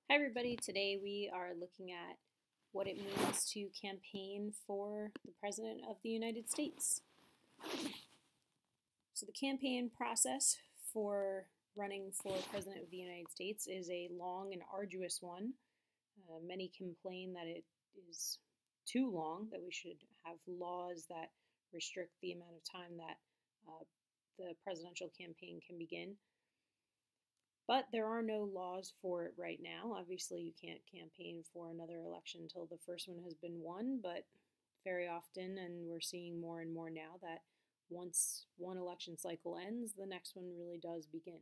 Hi, everybody. Today we are looking at what it means to campaign for the President of the United States. So, the campaign process for running for President of the United States is a long and arduous one. Many complain that it is too long, that we should have laws that restrict the amount of time that the presidential campaign can begin. But there are no laws for it right now. Obviously, you can't campaign for another election until the first one has been won, but very often, and we're seeing more and more now, that once one election cycle ends, the next one really does begin.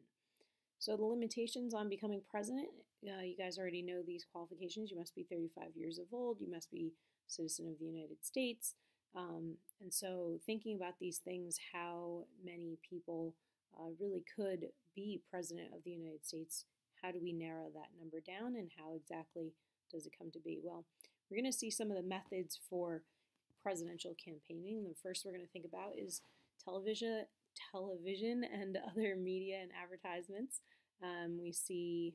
So the limitations on becoming president, you guys already know these qualifications. You must be 35 years of old. You must be a citizen of the United States. And so thinking about these things, how many people really could be president of the United States, how do we narrow that number down, and how exactly does it come to be? Well, we're going to see some of the methods for presidential campaigning. The first we're going to think about is television and other media and advertisements. We see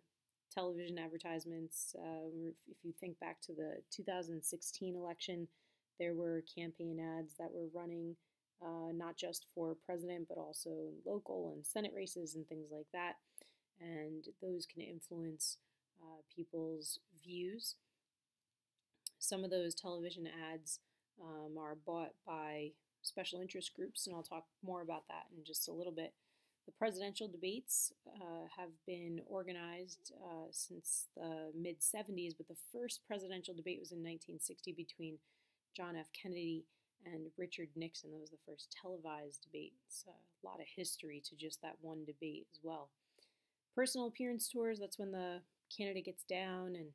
television advertisements. If you think back to the 2016 election, there were campaign ads that were running not just for president, but also in local and Senate races and things like that. And those can influence people's views. Some of those television ads are bought by special interest groups, and I'll talk more about that in just a little bit. The presidential debates have been organized since the mid-70s, but the first presidential debate was in 1960 between John F. Kennedy and Richard Nixon. That was the first televised debate. It's a lot of history to just that one debate as well. Personal appearance tours, that's when the candidate gets down and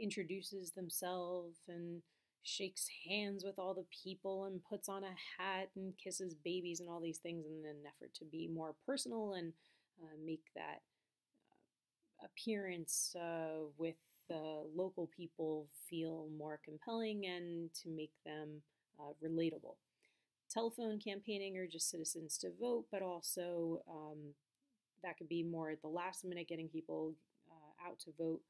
introduces themselves and shakes hands with all the people and puts on a hat and kisses babies and all these things in an effort to be more personal and make that appearance with local people feel more compelling and to make them relatable. Telephone campaigning or just citizens to vote, but also that could be more at the last minute, getting people out to vote.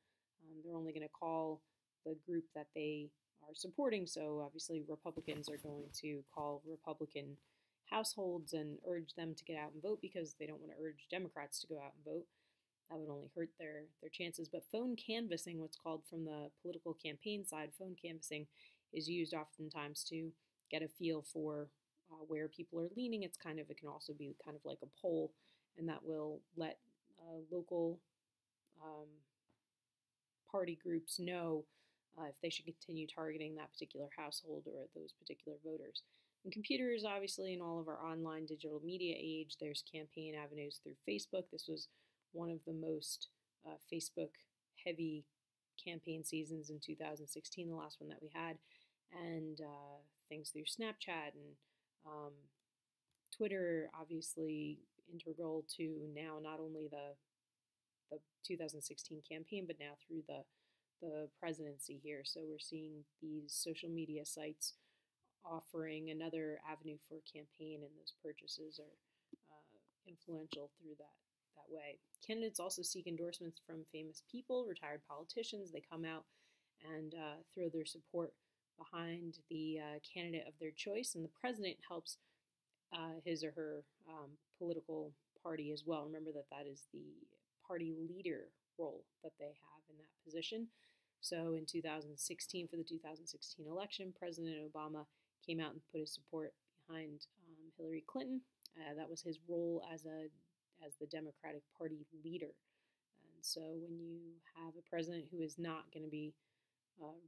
They're only going to call the group that they are supporting. So obviously Republicans are going to call Republican households and urge them to get out and vote because they don't want to urge Democrats to go out and vote. That would only hurt their chances. But phone canvassing, what's called from the political campaign side, phone canvassing is used oftentimes to get a feel for where people are leaning. It can also be kind of like a poll, and that will let local party groups know if they should continue targeting that particular household or those particular voters. And computers, obviously, in all of our online digital media age, there's campaign avenues through Facebook. This was one of the most Facebook-heavy campaign seasons in 2016, the last one that we had, and things through Snapchat and Twitter, obviously integral to now not only the 2016 campaign, but now through the presidency here. So we're seeing these social media sites offering another avenue for campaign, and those purchases are influential through that way. Candidates also seek endorsements from famous people, retired politicians. They come out and throw their support behind the candidate of their choice, and the president helps his or her political party as well. Remember that is the party leader role that they have in that position. So in 2016, for the 2016 election, President Obama came out and put his support behind Hillary Clinton. That was his role as the Democratic Party leader. And so when you have a president who is not going to be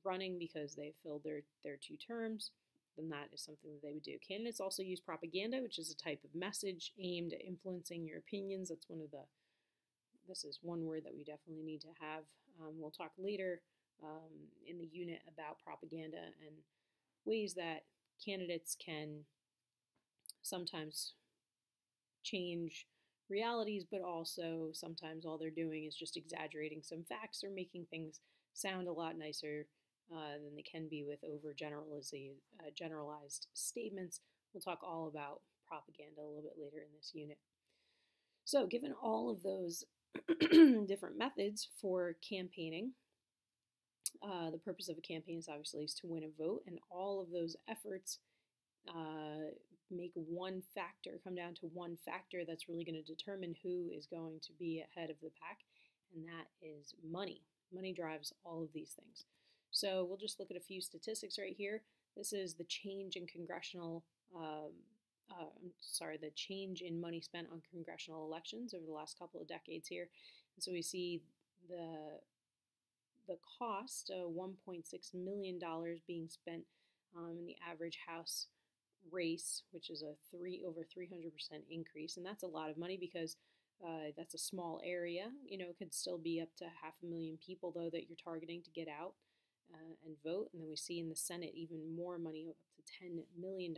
running because they've filled their 2 terms, then that is something that they would do. Candidates also use propaganda, which is a type of message aimed at influencing your opinions. This is one word that we definitely need to have. We'll talk later in the unit about propaganda and ways that candidates can sometimes change realities, but also sometimes all they're doing is just exaggerating some facts or making things sound a lot nicer than they can be with generalized statements. We'll talk all about propaganda a little bit later in this unit. So given all of those different methods for campaigning. The purpose of a campaign is obviously to win a vote, and all of those efforts make come down to one factor that's really going to determine who is going to be ahead of the pack, and that is money. Money drives all of these things. So we'll just look at a few statistics right here. This is the change in the change in money spent on congressional elections over the last couple of decades here. And so we see the cost, $1.6 million being spent in the average House race, which is over 300% increase, and that's a lot of money because that's a small area. It could still be up to 500,000 people though that you're targeting to get out and vote. And then we see in the Senate even more money, up to $10 million.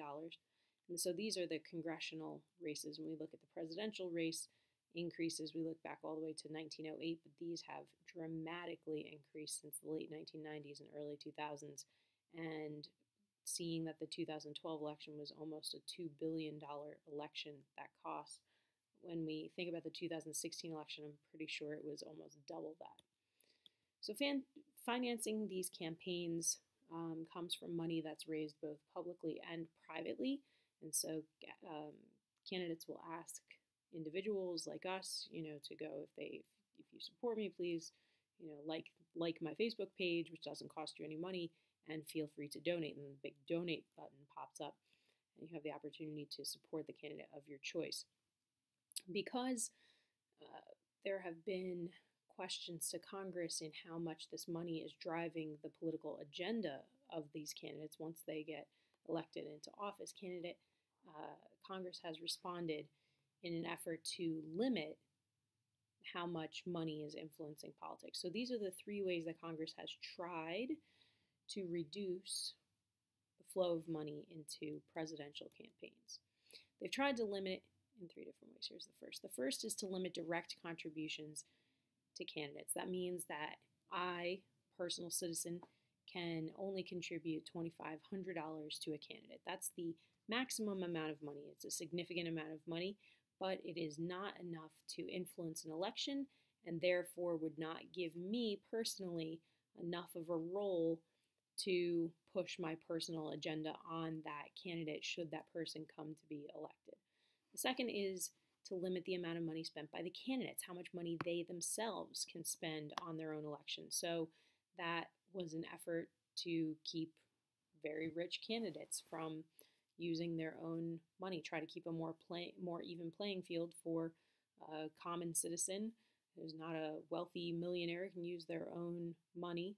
And so these are the congressional races. When we look at the presidential race increases, we look back all the way to 1908, but these have dramatically increased since the late 1990s and early 2000s. And seeing that the 2012 election was almost a $2 billion election that cost. When we think about the 2016 election, I'm pretty sure it was almost double that. So financing these campaigns comes from money that's raised both publicly and privately. And so candidates will ask individuals like us, to go, if you support me, please, like my Facebook page, which doesn't cost you any money, and feel free to donate. And the big donate button pops up, and you have the opportunity to support the candidate of your choice. Because there have been questions to Congress in how much this money is driving the political agenda of these candidates once they get elected into office, Congress has responded in an effort to limit how much money is influencing politics. So these are the three ways that Congress has tried to reduce the flow of money into presidential campaigns. They've tried to limit it in three different ways. Here's the first. The first is to limit direct contributions to candidates. That means that I, personal citizen, can only contribute $2,500 to a candidate. That's the maximum amount of money. It's a significant amount of money, but it is not enough to influence an election, and therefore would not give me personally enough of a role to push my personal agenda on that candidate should that person come to be elected. The second is to limit the amount of money spent by the candidates, how much money they themselves can spend on their own election. So that was an effort to keep very rich candidates from using their own money, try to keep a more even playing field for a common citizen who's not a wealthy millionaire, can use their own money.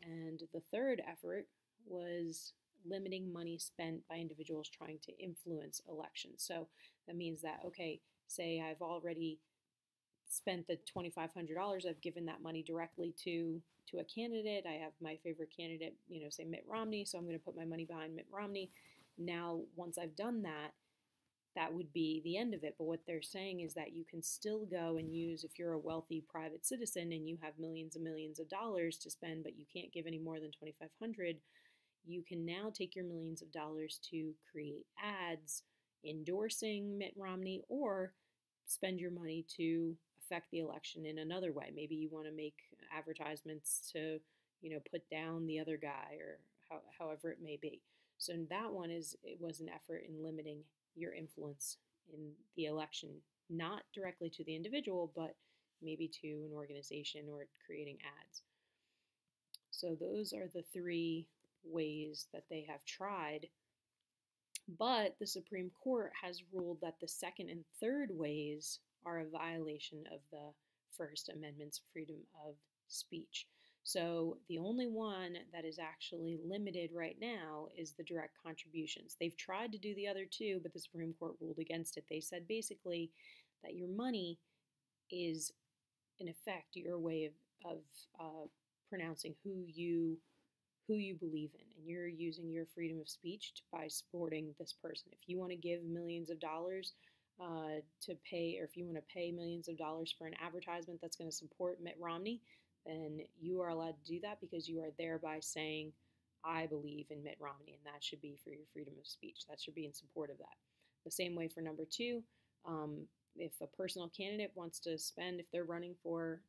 And the third effort was limiting money spent by individuals trying to influence elections. So that means that, okay, say I've already spent the $2,500, I've given that money directly to a candidate. I have my favorite candidate, say Mitt Romney, so I'm going to put my money behind Mitt Romney. Now, once I've done that, that would be the end of it. But what they're saying is that you can still go and use, if you're a wealthy private citizen and you have millions and millions of dollars to spend, but you can't give any more than $2,500, you can now take your millions of dollars to create ads endorsing Mitt Romney, or spend your money to affect the election in another way. Maybe you want to make advertisements to, put down the other guy, or however it may be. So that one was an effort in limiting your influence in the election, not directly to the individual, but maybe to an organization or creating ads. So those are the three ways that they have tried. But the Supreme Court has ruled that the second and third ways are a violation of the First Amendment's freedom of speech. So the only one that is actually limited right now is the direct contributions. They've tried to do the other two, but the Supreme Court ruled against it. They said basically that your money is, in effect, your way of pronouncing who you believe in, and you're using your freedom of speech by supporting this person. If you want to give millions of dollars to pay, or if you want to pay millions of dollars for an advertisement that's going to support Mitt Romney, then you are allowed to do that because you are thereby saying, I believe in Mitt Romney, and that should be for your freedom of speech. That should be in support of that. The same way for number two, if a personal candidate wants to spend, if they're running for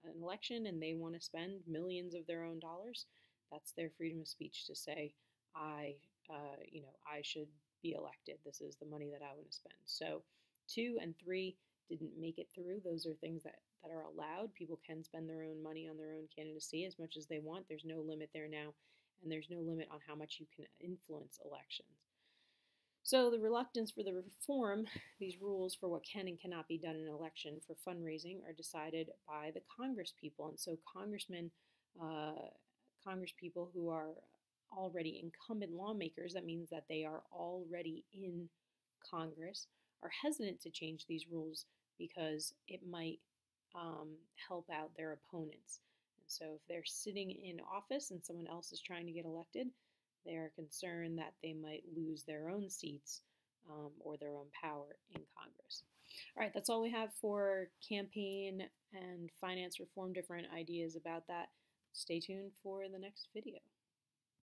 an election and they want to spend millions of their own dollars, that's their freedom of speech to say, I should be elected. This is the money that I want to spend. So 2 and 3 didn't make it through. Those are things that are allowed. People can spend their own money on their own candidacy as much as they want. There's no limit there now, and there's no limit on how much you can influence elections. So the reluctance for the reform, these rules for what can and cannot be done in an election for fundraising are decided by the Congress people. And so Congress people who are already incumbent lawmakers, that means that they are already in Congress, are hesitant to change these rules because it might help out their opponents. And so if they're sitting in office and someone else is trying to get elected, they are concerned that they might lose their own seats or their own power in Congress. All right, that's all we have for campaign and finance reform, different ideas about that. Stay tuned for the next video.